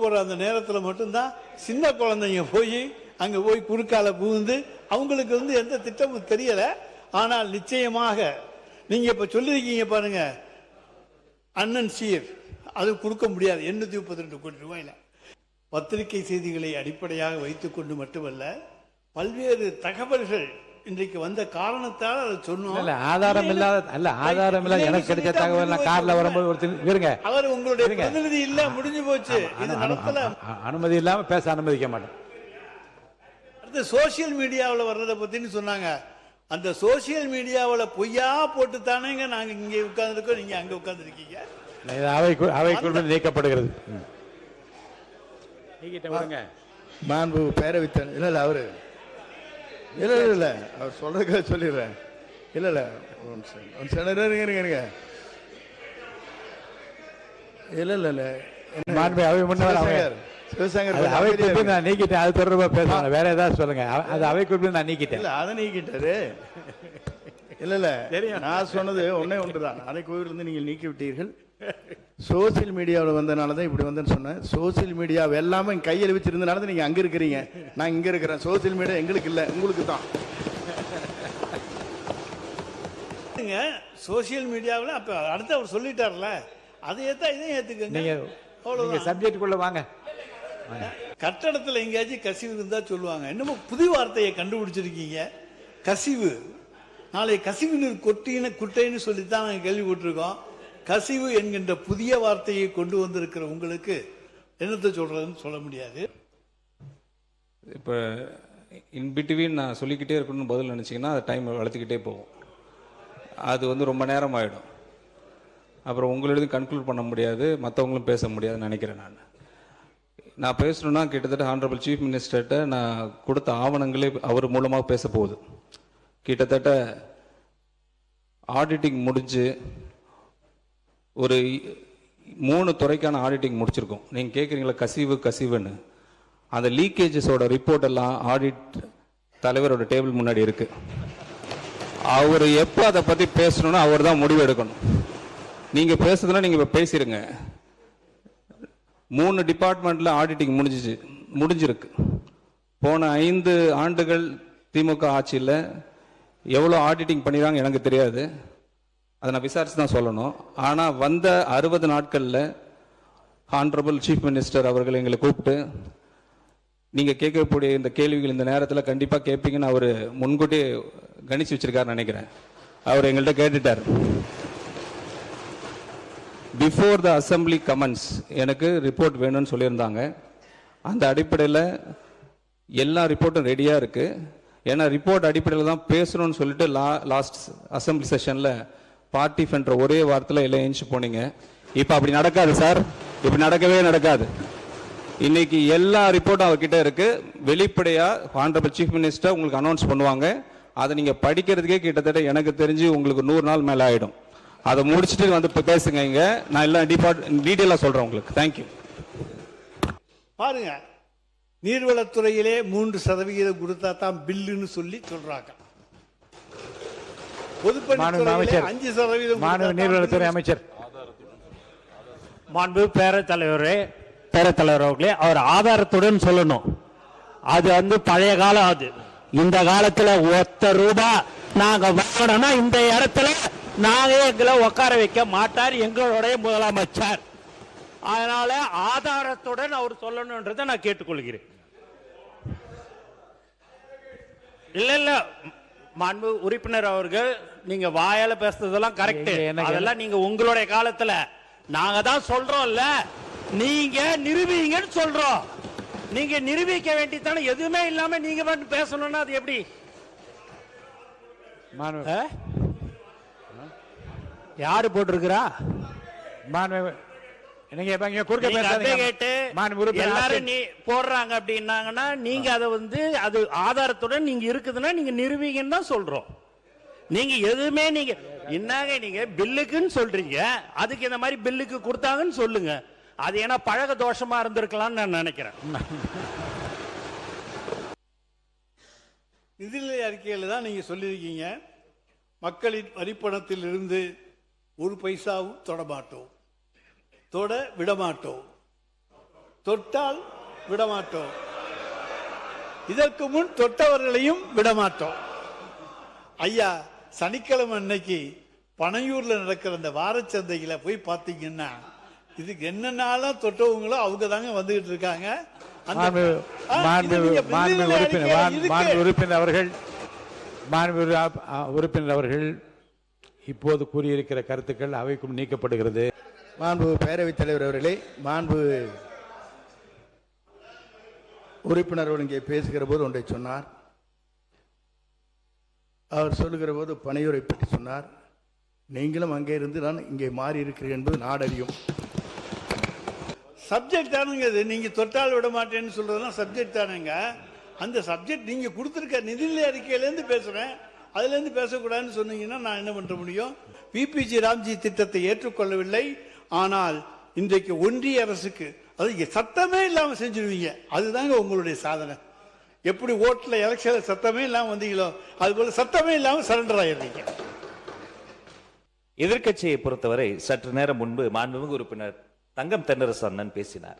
போற அந்த நேரத்தில் மட்டும்தான் சின்ன குழந்தைங்க போய் அங்க போய் குறுக்கால புகுந்து அவங்களுக்கு எந்த திட்டமும் தெரியல. ஆனால் நிச்சயமாக நீங்க இப்ப சொல்லிருக்கீங்க பாருங்க, அண்ணன் சீர் அது கொடுக்க முடியாது 832 கோடி ரூபாயில. பத்திரிகை செய்திகளை அடிப்படையாக வைத்துக் கொண்டு மட்டுமல்ல, பல்வேறு தகவல்கள் இன்றைக்கு வந்த காரணத்தால் அதை சொன்னோம். ஆதாரம் இல்லாத எனக்கு கிடைச்ச தகவல் கார்ல வரும்போது இருங்க, அவர் உங்களுடைய பிரதிநிதி இல்ல, முடிஞ்சு போச்சு. அனுமதி இல்லாம பேச அனுமதிக்க மாட்டேன். அடுத்து சோசியல் மீடியாவில் வர்றதை பத்தின்னு சொன்னாங்க. அந்த சோசியல் மீடியாவில் பொய்யா போட்டு தானேங்க நாங்க இங்க உட்கார்ந்துருக்கோம், நீங்க அங்க உட்கார்ந்துருக்கீங்க. அவைக்குள் நீக்கப்படுகிறது. மாண்பு பேரவைத்தன் இல்ல அவரு இல்ல அவர் சொல்றதுக்காக சொல்லிடுறேன். இல்ல நீக்கிட்டேன். அது தொடர்பா பேசுவாங்க, வேற ஏதாவது சொல்லுங்க. அது அவைக்குள் நான் நீக்கிட்டேன். அதை நீக்கிட்டாரு. இல்ல நான் சொன்னது ஒன்னே ஒன்றுதான். அவைக்குழுவிலிருந்து நீங்கள் நீக்கி விட்டீர்கள். சோசியல் மீடியாவில் வந்தனால தான் இப்படி வந்தேன்னு சொன்னேன். சோசியல் மீடியா எல்லாமே கையில் வச்சிருந்தனால தான் நீங்க அங்க இருக்கிறீங்க, நான் இங்க இருக்கிறேன். சோசியல் மீடியா எங்களுக்கு இல்ல, உங்களுக்கு தான். சோசியல் மீடியாவில் அப்ப அடுத்து அவர் சொல்லிட்டார்ல, அதை ஏத்தா இதையும் ஏத்துக்கங்க. சப்ஜெக்டுக்குள்ள வாங்க. கட்டடத்தில் எங்கேயாச்சும் கசிவு இருந்தா சொல்லுவாங்க. இன்னமும் புது வார்த்தையை கண்டுபிடிச்சிருக்கீங்க, கசிவு. நாளை கசிவு நீர் குட்டைன்னு சொல்லித்தான் நாங்கள் கேள்விப்பட்டிருக்கோம். கசிவு என்கின்ற புதிய வார்த்தையை கொண்டு வந்திருக்கிற உங்களுக்கு என்னத்தை சொல்றதுன்னு சொல்ல முடியாது. இப்போ இன்பிட்வீன் நான் சொல்லிக்கிட்டே இருக்கணும்னு பதில் நினச்சிங்கன்னா அது டைம் வளர்த்துக்கிட்டே போகும். அது ரொம்ப நேரம் ஆகிடும். அப்புறம் உங்களோட கன்க்ளூட் பண்ண முடியாது, மற்றவங்களும் பேச முடியாதுன்னு நினைக்கிறேன். நான் பேசணுன்னா கிட்டத்தட்ட ஹானரபிள் சீஃப் மினிஸ்டர்கிட்ட நான் கொடுத்த ஆவணங்களே அவர் மூலமாக பேச போகுது. கிட்டத்தட்ட ஆடிட்டிங் முடிஞ்சு ஒரு 3 துறைக்கான ஆடிட்டிங் முடிச்சிருக்கோம். நீங்கள் கேட்குறீங்களா கசிவுன்னு, அந்த லீக்கேஜஸோட ரிப்போர்ட் எல்லாம் ஆடிட் தலைவரோட டேபிள் முன்னாடி இருக்கு. அவர் எப்போ அதை பற்றி பேசணும்னா அவர் தான் முடிவு எடுக்கணும். நீங்கள் பேசுறதுனா நீங்கள் இப்போ பேசிடுங்க. 3 டிபார்ட்மெண்ட்டில் ஆடிட்டிங் முடிஞ்சிருக்கு. போன 5 ஆண்டுகள் திமுக ஆட்சியில் எவ்வளோ ஆடிட்டிங் பண்ணிடுறாங்க எனக்கு தெரியாது, அதை நான் விசாரிச்சு தான் சொல்லணும். ஆனால் வந்த 60 நாட்களில் ஹானரபிள் சீஃப் மினிஸ்டர் அவர்கள் எங்களை கூப்பிட்டு நீங்கள் கேட்கக்கூடிய இந்த கேள்விகள் இந்த நேரத்தில் கண்டிப்பாக கேட்பீங்கன்னு அவர் முன்கூட்டியே கணிச்சு வச்சிருக்காருன்னு நினைக்கிறேன். அவர் எங்கள்கிட்ட கேட்டுட்டார். பிஃபோர் த அசம்பிளி கமெண்ட்ஸ் எனக்கு ரிப்போர்ட் வேணும்னு சொல்லியிருந்தாங்க. அந்த அடிப்படையில் எல்லா ரிப்போர்ட்டும் ரெடியாக இருக்குது. ஏன்னா ரிப்போர்ட் அடிப்படையில் தான் பேசணும்னு சொல்லிட்டு லாஸ்ட் அசம்பிளி செஷனில் பார்ட்டி என்ற ஒரே வாரத்தில் எல்லாம் எழுந்து போனீங்க. இப்போ அப்படி நடக்காது சார், இப்படி நடக்கவே நடக்காது. இன்னைக்கு எல்லா ரிப்போர்ட்டும் அவர்கிட்ட இருக்கு. வெளிப்படையாக ஹானரபிள் சீஃப் மினிஸ்டர் உங்களுக்கு அனௌன்ஸ் பண்ணுவாங்க. அதை நீங்கள் படிக்கிறதுக்கே கிட்டத்தட்ட எனக்கு தெரிஞ்சு உங்களுக்கு 100 நாள் மேலே ஆகிடும். அதை முடிச்சுட்டு வந்து பேசுங்க இங்க, நான் எல்லாம் டீட்டெயிலாக சொல்கிறேன் உங்களுக்கு. தேங்க்யூ. பாருங்க, நீர்வளத்துறையிலே 3% கொடுத்தா தான் பில்லுன்னு சொல்றாங்க. பொதுப்பணித்துறையிலே 5% நீர்வளத்துறை அமைச்சர் மாண்பு பேரத்தலைவர் அவர்களே, அவர் ஆதாரத்துடன் சொல்லணும். அது பழைய காலம். அது இந்த காலத்துல ₹1 நாங்க வாங்கணும்னா இந்த இடத்துல நாங்க எங்களை உட்கார வைக்க மாட்டார் எங்களுடைய முதலமைச்சர். அதனால ஆதாரத்துடன் அவர் சொல்லணும்ன்றதை நான் கேட்டுக்கொள்கிறேன். இல்ல மாண்பு உறுப்பினர் அவர்கள், நீங்க வாயால பேசுறதெல்லாம் கரெக்ட். அதெல்லாம் நீங்க உங்களுடைய காலத்துல நாங்க தான் சொல்றோம்ல, நீங்க நிரூபிங்கன்னு சொல்றோம். நீங்க நிரூபிக்க வேண்டியதானே. எதுவுமே இல்லாம நீங்க மட்டும் பேசணும்னா அது எப்படி? யாரு போட்டிருக்கிறா? எல்லாரும் போடுறாங்க அப்படின்னாங்கன்னா நீங்க அதை அது ஆதாரத்துடன் நீங்க இருக்குதுன்னா நீங்க நிரூபிங்கன்னு தான் சொல்றோம். நீங்க எதுவுமே நீங்க என்னங்க நீங்க பில்லுக்குன்னு சொல்றீங்க, அதுக்கு இந்த மாதிரி பில்லுக்கு கொடுத்தாங்கன்னு சொல்லுங்க. அது ஏன்னா பழக தோஷமா இருந்திருக்கலாம்னு நான் நினைக்கிறேன். நிதிநிலை அறிக்கையில் தான் நீங்க சொல்லியிருக்கீங்க, மக்களின் வரிப்பணத்தில் இருந்து 1 பைசாவும் தொட விடமாட்டோம். தொட்டால் விடமாட்டோம், இதற்கு முன் தொட்டவர்களையும் விடமாட்டோம். ஐயா, சனிக்கிழமை அன்னைக்கு பனையூர்ல நடக்கிற அந்த வாரச்சந்தையில போய் பார்த்தீங்கன்னா இதுக்கு என்னென்னாலும் தொட்டவங்களோ அவங்க தாங்க வந்துகிட்டு இருக்காங்க. உறுப்பினர் அவர்கள் இப்போது கூறியிருக்கிற கருத்துக்கள் அவைக்கும் நீக்கப்படுகிறது. மாண்பு பேரவைத் தலைவர் அவர்களே, மாண்பு உறுப்பினர் இங்கே பேசுகிற போது ஒன்றை சொன்னார். அவர் சொல்லுகிற போது பனையூரை பற்றி சொன்னார். நீங்களும் அங்கே இருந்து நான் இங்கே மாறி இருக்கிறேன் என்பது நாடறியும். சப்ஜெக்ட் தானுங்க இது. நீங்க தொட்டால் விட மாட்டேன்னு சொல்றதெல்லாம் சப்ஜெக்ட் தானுங்க. அந்த சப்ஜெக்ட் நீங்க கொடுத்திருக்க நிதிநிலை அறிக்கையிலேருந்து பேசுறேன், அதுல இருந்து பேசக்கூடாதுன்னு சொன்னீங்கன்னா நான் என்ன பண்ண முடியும்? பிபிஜி ராம்ஜி திட்டத்தை ஏற்றுக்கொள்ளவில்லை, ஆனால் இன்றைக்கு ஒன்றிய அரசுக்கு அது சத்தமே இல்லாம செஞ்சிருவீங்க. அதுதாங்க உங்களுடைய சாதனை. எப்படி ஓட்டுல எலெக்ஷன்ல சத்தமே இல்லாம வந்தீங்களோ அது போல சத்தமே இல்லாம சரண்டர் ஆயிடுறீங்க. எதிர்க்கட்சியை பொறுத்தவரை சற்று நேரம் முன்பு மாண்புமிகு உறுப்பினர் தங்கம் தென்னரசு அண்ணன் பேசினார்.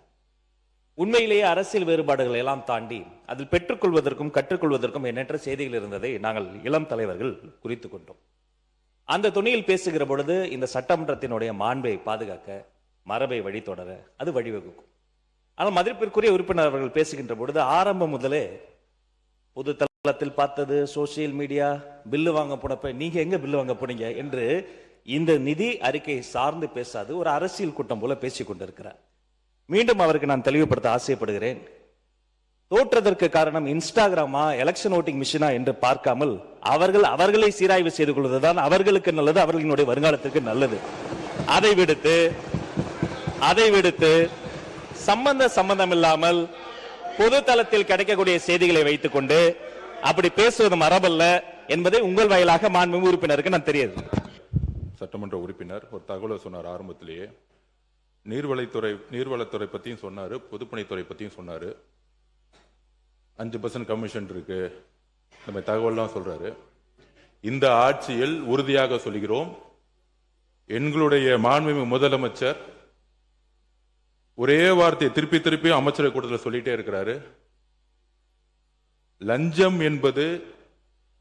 உண்மையிலேயே அரசியல் வேறுபாடுகளை எல்லாம் தாண்டி அதில் பெற்றுக்கொள்வதற்கும் கற்றுக்கொள்வதற்கும் எண்ணற்ற செய்திகள் இருந்ததை நாங்கள் இளம் தலைவர்கள் குறித்து கொண்டோம். அந்த துணியில் பேசுகிற பொழுது இந்த சட்டமன்றத்தினுடைய மாண்பை பாதுகாக்க, மரபை வழி தொடர அது வழிவகுக்கும். ஆனால் மதிப்பிற்குரிய உறுப்பினர் அவர்கள் பேசுகின்ற பொழுது ஆரம்பம் முதலே பொது தளத்தில் பார்த்தது, சோசியல் மீடியா, பில்லு வாங்க போனப்ப நீங்க எங்க பில்லு வாங்க போனீங்க என்று இந்த நிதி அறிக்கை சார்ந்து பேசாது ஒரு அரசியல் கூட்டம் போல பேசிக் கொண்டிருக்கிறார். மீண்டும் அவருக்கு நான் தெளிவுபடுத்த ஆசைப்படுகிறேன். தோற்றதற்கு காரணம் இன்ஸ்டாகிராமா எலெக்ஷன் ஓட்டிங் மிஷினா என்று பார்க்காமல் அவர்களை சீராய்வு செய்து கொள்வதுதான் அவர்களுக்கு நல்லது, அவர்களினுடைய வருங்காலத்திற்கு நல்லது. அதை விடுத்து சம்பந்தம் இல்லாமல் பொது தளத்தில் கிடைக்கக்கூடிய செய்திகளை வைத்துக் கொண்டு அப்படி பேசுவது மரபல்ல என்பதை உங்கள் வாயிலாக மாண்புமிகு உறுப்பினருக்கு நான் தெரியாது. சட்டமன்ற உறுப்பினர் ஒரு தகவலை சொன்னார். ஆரம்பத்திலேயே நீர்வளத்துறை பத்தியும் சொன்னாரு, பொதுப்பணித்துறை பத்தியும் சொன்னாரு. 5% கமிஷன் இருக்கு, நம்ம தகவல்லாம் சொல்றாரு. இந்த ஆட்சியில் உறுதியாக சொல்கிறோம், எங்களுடைய மாண்புமிகு முதலமைச்சர் ஒரே வார்த்தையை திருப்பி திருப்பி அமைச்சரவை கூட்டத்தில் சொல்லிட்டே இருக்கிறாரு. லஞ்சம் என்பது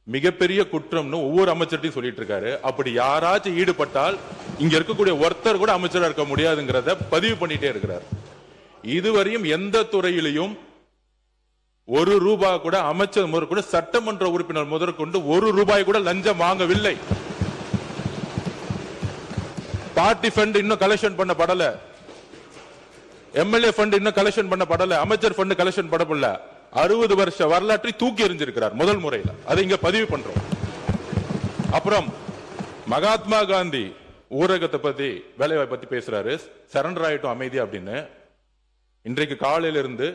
மிகப்பெரிய குற்றம்னு ஒவ்வொரு அமைச்சர்ட்டையும் சொல்லிட்டு இருக்காரு. அப்படி யாராச்சும் ஈடுபட்டால் இங்க இருக்கக்கூடிய ஒருத்தர் கூட அமைச்சரா இருக்க முடியாதுங்கிறத பதிவு பண்ணிட்டே இருக்கிறார். இதுவரையும் எந்த துறையிலையும் ₹1 கூட அமைச்சர் முதற்கொண்டு சட்டமன்ற உறுப்பினர் முதற்கொண்டு ₹1 கூட லஞ்சம் வாங்கவில்லை. பார்ட்டி ஃபண்ட் இன்னும் கலெக்ஷன் பண்ணப்படல, எம்எல்ஏ ஃபண்ட் இன்னும் கலெக்ஷன் பண்ணப்படல, அமைச்சர் ஃபண்ட் கலெக்ஷன் பண்ணப்படல. 60 வருஷ வரலாற்றை தூக்கி எறிஞ்சிருக்கிறார் முதல் முறையில். அதை இங்க பதிவு பண்றோம். அப்புறம் மகாத்மா காந்தி ஊரகத்தை பத்தி, வேலைவாய்ப்பு பத்தி பேசுறாரு, சரண்டர் ஆயிட்டும் அமைதி அப்படின்னு. இன்றைக்கு காலையில இருந்து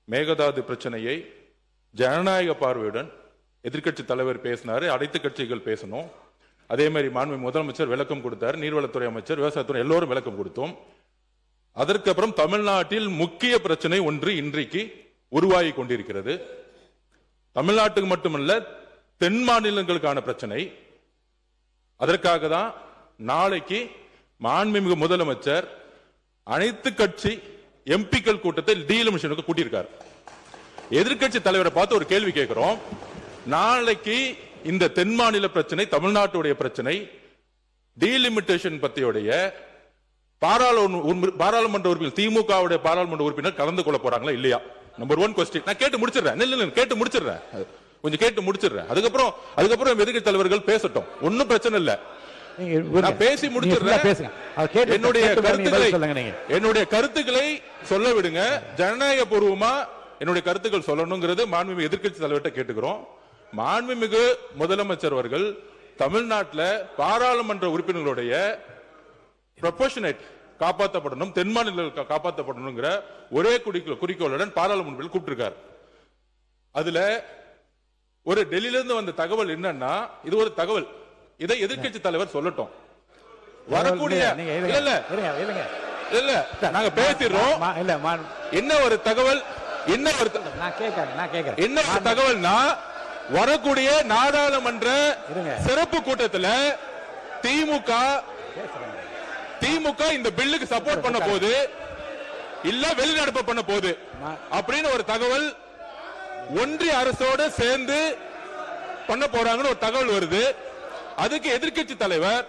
மேகதாது பிரச்சனையை ஜனநாயக பார்வையுடன் எதிர்க்கட்சி தலைவர் பேசினாரு, அனைத்து கட்சிகள் பேசணும். அதே மாதிரி மாண்புமிகு முதலமைச்சர் விளக்கம் கொடுத்தார், நீர்வளத்துறை அமைச்சர், விவசாயத்துறை எல்லோரும் விளக்கம் கொடுத்தோம். அதற்கப்புறம் தமிழ்நாட்டில் முக்கிய பிரச்சனை ஒன்று இன்றைக்கு உருவாகி கொண்டிருக்கிறது. தமிழ்நாட்டுக்கு மட்டுமல்ல, தென் மாநிலங்களுக்கான பிரச்சனை. அதற்காக தான் நாளைக்கு மாண்புமிகு முதலமைச்சர் அனைத்து கட்சி எம்பிக்கள் கூட்டத்தை டீலிமிஷனுக்கு கூட்டியிருக்கார். எதிர்க்கட்சி தலைவரை பார்த்து ஒரு கேள்வி கேட்கிறோம். நாளைக்கு இந்த தென் மாநில பிரச்சனை, தமிழ்நாட்டுடைய பிரச்சனை, டீலிமிட்டேஷன் பத்தியுடைய பாராளுமன்ற உறுப்பினர், திமுகவுடைய பாராளுமன்ற உறுப்பினர் கலந்து கொள்ள போறாங்களா இல்லையா? Number 1 question. நான் கேட்டு முடிச்சிடுறேன், கேட்டு முடிச்சிடுறேன், கொஞ்சம் கேட்டு முடிச்சிடுறேன். அதுக்கப்புறம் எதிர்க்கட்சி தலைவர்கள் பேசட்டும், ஒன்னும் பிரச்சனை இல்ல. நான் பேசி முடிச்சிடுறேன். என்னுடைய கருத்துக்களை சொல்ல விடுங்க. ஜனநாயக பூர்வமா என்னுடைய கருத்துக்கள் சொல்லணுங்கிறது மாண்புமிகு எதிர்க்கட்சி தலைவர்கிட்ட கேட்டுக்கிறோம். மாண்புமிகு முதலமைச்சர் அவர்கள் தமிழ்நாட்டில் பாராளுமன்ற உறுப்பினர்களுடைய ப்ரொபோர்ஷனேட் காப்பாற்றப்படணும், தென் மாநிலங்கள் காப்பாற்றப்படணுங்கிற ஒரே குறிக்கோளுடன் பாராளுமன்றத்தில் கூப்பிட்டிருக்கார். அதுல ஒரு டெல்லியிலிருந்து வந்த தகவல் என்னன்னா, இது ஒரு தகவல், இதை எதிர்க்கட்சி தலைவர் சொல்லட்டும். வரக்கூடிய இல்ல நாங்க பேசிடுறோம். என்ன ஒரு தகவல், என்ன ஒரு தகவல்னா, வரக்கூடிய நாடாளுமன்ற சிறப்பு கூட்டத்தில் திமுக இந்த பில்லுக்கு சப்போர்ட் பண்ண போது இல்ல வெளிநடப்பு பண்ண போகுது அப்படின்னு ஒரு தகவல் ஒன்றிய அரசோடு சேர்ந்து பண்ண போறாங்கன்னு ஒரு தகவல் வருது. அதுக்கு எதிர்க்கட்சி தலைவர்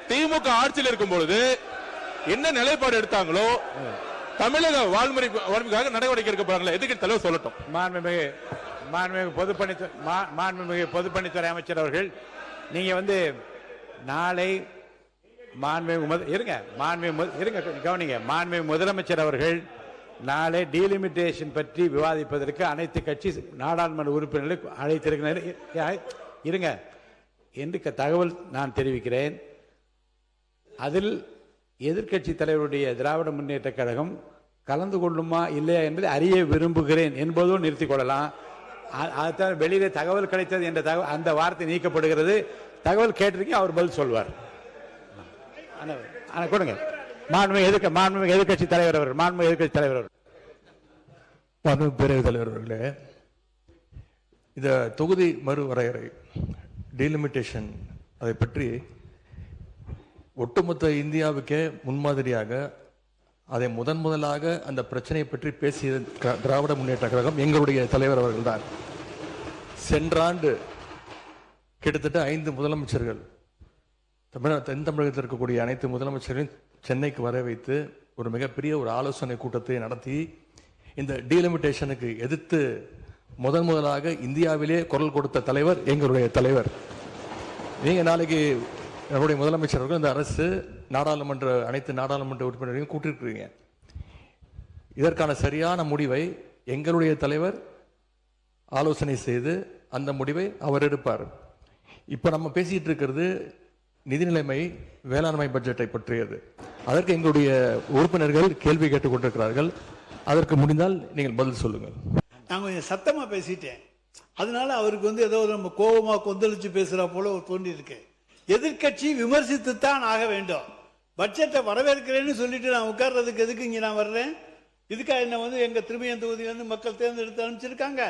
திமுக ஆட்சியில் இருக்கும் பொழுது என்ன நிலைப்பாடு எடுத்தாங்களோ தமிழக வாழ்முறைக்காக நடவடிக்கை எடுக்க போறாங்களா எதிர்க்கட்சி தலைவர் சொல்லட்டும். மாண்புமிகு பொதுப்பணித்துறை அமைச்சர் அவர்கள், நீங்க நாளை கவனிங்க, மாண்புமிகு முதலமைச்சர் அவர்கள் நாளை டீலிமிட்டேஷன் பற்றி விவாதிப்பதற்கு அனைத்து கட்சி நாடாளுமன்ற உறுப்பினர்களை அழைத்திருக்கிறார் இருங்க என்று தகவல் நான் தெரிவிக்கிறேன். அதில் எதிர்க்கட்சி தலைவருடைய திராவிட முன்னேற்ற கழகம் கலந்து கொள்ளுமா இல்லையா என்பதை அறிய விரும்புகிறேன் என்பதும் நிறுத்திக் கொள்ளலாம். அதுதான் வெளியிலே தகவல் கிடைத்தது என்ற தகவல், அந்த வார்த்தை நீக்கப்படுகிறது. தகவல் கேட்டிருக்கீங்க, அவர் பதில் சொல்வார். கொடுங்க. மாண்புமிகு எதிர்க்கட்சி தலைவர் அவர்கள், மாண்புமிகு எதிர்க்கட்சி தலைவர் அவர்கள். மாண்புமிகு பேரவைத் தலைவர் அவர்களே, இந்த தொகுதி மறுவரையறை டீலிமிட்டேஷன் அதை பற்றி ஒட்டுமொத்த இந்தியாவுக்கே முன்மாதிரியாக அதை முதலாக அந்த பிரச்சனையை பற்றி பேசிய திராவிட முன்னேற்ற கழகம் எங்களுடைய தலைவர் அவர்கள் தான். சென்ற ஆண்டு கிட்டத்தட்ட 5 முதலமைச்சர்கள் தென் தமிழகத்தில் இருக்கக்கூடிய அனைத்து முதலமைச்சர்களையும் சென்னைக்கு வர வைத்து ஒரு மிகப்பெரிய ஒரு ஆலோசனை கூட்டத்தை நடத்தி இந்த டீலிமிட்டேஷனுக்கு எதிர்த்து முதலாக இந்தியாவிலே குரல் கொடுத்த தலைவர் எங்களுடைய தலைவர். நீங்க நாளைக்கு நம்முடைய முதலமைச்சர்கள் இந்த அரசு அனைத்து நாடாளுமன்ற உறுப்பினரையும் கூட்டிருக்கிறீங்க. இதற்கான சரியான முடிவை எங்களுடைய தலைவர் ஆலோசனை செய்து அந்த முடிவை அவர் எடுப்பார். இப்ப நம்ம பேசிட்டு இருக்கிறது நிதிநிலைமை வேளாண்மை பட்ஜெட்டை பற்றியது. அதற்கு எங்களுடைய உறுப்பினர்கள் கேள்வி கேட்டுக் கொண்டிருக்கிறார்கள். அதற்கு முடிந்தால் நீங்கள் பதில் சொல்லுங்கள். நான் கொஞ்சம் சத்தமா பேசிட்டேன், அதனால அவருக்கு ஏதோ நம்ம கோபமா கொந்தளிச்சு பேசுற போல தோன்றி இருக்கு. எதிர்கட்சி விமர்சித்துத்தான் ஆக வேண்டும். பட்ஜெட்டை வரவேற்கிறேன்னு சொல்லிட்டு நான் உட்கார்றதுக்கு எதுக்கு இங்க நான் வர்றேன்? இதுக்காக என்ன எங்க திரும்பியன் தொகுதியிலிருந்து மக்கள் தேர்ந்தெடுத்து அனுப்பிச்சிருக்காங்க.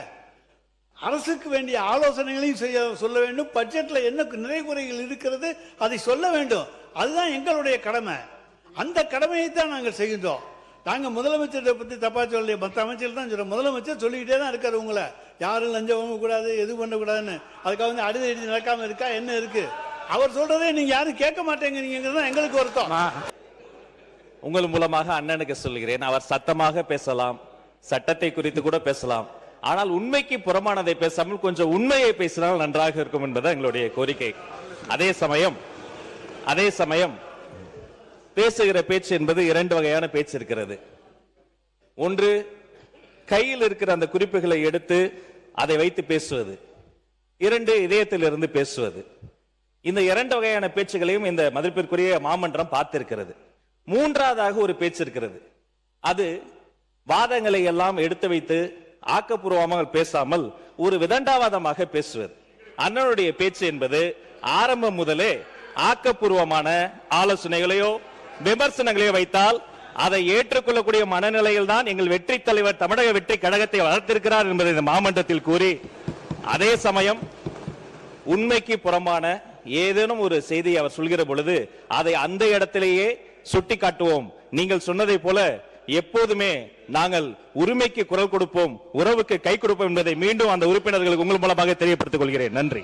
அரசுக்கு வேண்டிய ஆலோசனைகளையும் சொல்ல வேண்டும். பட்ஜெட்ல என்ன நிறைகுறைகள் இருக்கிறது அதை சொல்ல வேண்டும். அதுதான் எங்களுடைய கடமை. அந்த கடமையை தான் நாங்கள் செய்கின்றோம். நாங்க முதலமைச்சரை பத்தி தப்பா சொல்லலையே, மற்ற அமைச்சர் தான் சொல்றோம். முதலமைச்சர் சொல்லிக்கிட்டே தான் இருக்காரு, உங்களை யாரும் லஞ்சம் வாங்க கூடாது, எது பண்ணக்கூடாதுன்னு. அதுக்காக அடிதடி நடக்காம இருக்கா என்ன இருக்கு? அவர் சொல்றதே நீங்க யாரும் கேட்க மாட்டேங்கிறீங்க, எங்களுக்கு வருத்தம். உங்கள் மூலமாக அண்ணனுக்கு சொல்கிறேன், அவர் சத்தமாக பேசலாம், சட்டத்தை குறித்து கூட பேசலாம். ஆனால் உண்மைக்கு புறமானதை பேசாமல் கொஞ்சம் உண்மையை பேசினால் நன்றாக இருக்கும் என்பது எங்களுடைய கோரிக்கை. அதே சமயம் பேசுகிற பேச்சு என்பது 2 வகையான பேச்சு இருக்கிறது. ஒன்று, கையில் இருக்கிற அந்த குறிப்புகளை எடுத்து அதை வைத்து பேசுவது. 2, இதயத்தில் இருந்து பேசுவது. இந்த 2 வகையான பேச்சுகளையும் இந்த மதிப்பிற்குரிய மாமன்றம் பார்த்திருக்கிறது. 3வதாக ஒரு பேச்சு இருக்கிறது. அது வாதங்களை எல்லாம் எடுத்து வைத்து ஆக்கப்பூர்வமாக பேசாமல் ஒரு விதண்டாவாதமாக பேசுவது. அண்ணனுடைய பேச்சு என்பது ஆரம்பம் முதலே ஆக்கப்பூர்வமான ஆலோசனைகளையோ விமர்சனங்களையோ வைத்தால் அதை ஏற்றுக்கொள்ளக்கூடிய மனநிலையில் தான் எங்கள் வெற்றி தலைவர் தமிழக வெற்றி கழகத்தை வளர்த்திருக்கிறார் என்பதை இந்த மாமன்றத்தில் கூறி, அதே சமயம் உண்மைக்கு புறம்பான ஏதேனும் ஒரு செய்தியை அவர் சொல்கிற பொழுது அதை அந்த இடத்திலேயே சுட்டி காட்டுவோம். நீங்கள் சொன்னதை போல எப்போதுமே நாங்கள் உரிமைக்கு குரல் கொடுப்போம், உறவுக்கு கை கொடுப்போம் என்பதை மீண்டும் அந்த உறுப்பினர்களுக்கு உங்கள் மூலமாக தெரியப்படுத்திக் கொள்கிறேன். நன்றி.